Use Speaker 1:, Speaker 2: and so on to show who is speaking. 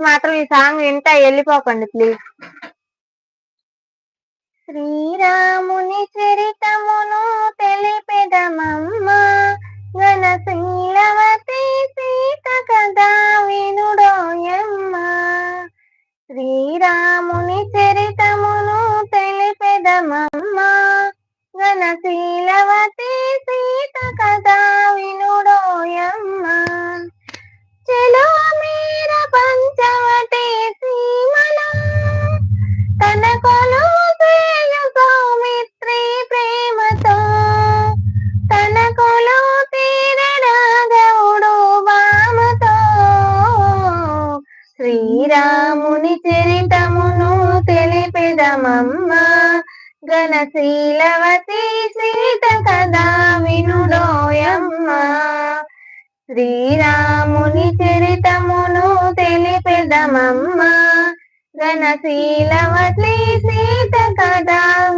Speaker 1: మాత్రం ఈ సాంగ్ వింటా వెళ్ళిపోకండి ప్లీజ్. శ్రీరాముని చరితమును తెలిపెదమమ్మ, ఘనశీలవతి సీత కదా వినుడోయమ్మ. శ్రీరాముని చరితమును తెలిపెదమమ్మ, ఘనశీలవతి సీత కదా వినుడోయమ్మ. చలో మీర పంచవటి సీమలో తన కొలువు చేయు సౌమిత్రి ప్రేమతో, తన కొలువు తీర రాఘవుడు వామతో. శ్రీరాముని చరితమును తెలిపెదమమ్మ, ఘనశీలవతి సీత కదా వినుడోయమ్మ. శ్రీరాముని చరితమును తెలిపెదమమ్మ, ఘనశీలవతి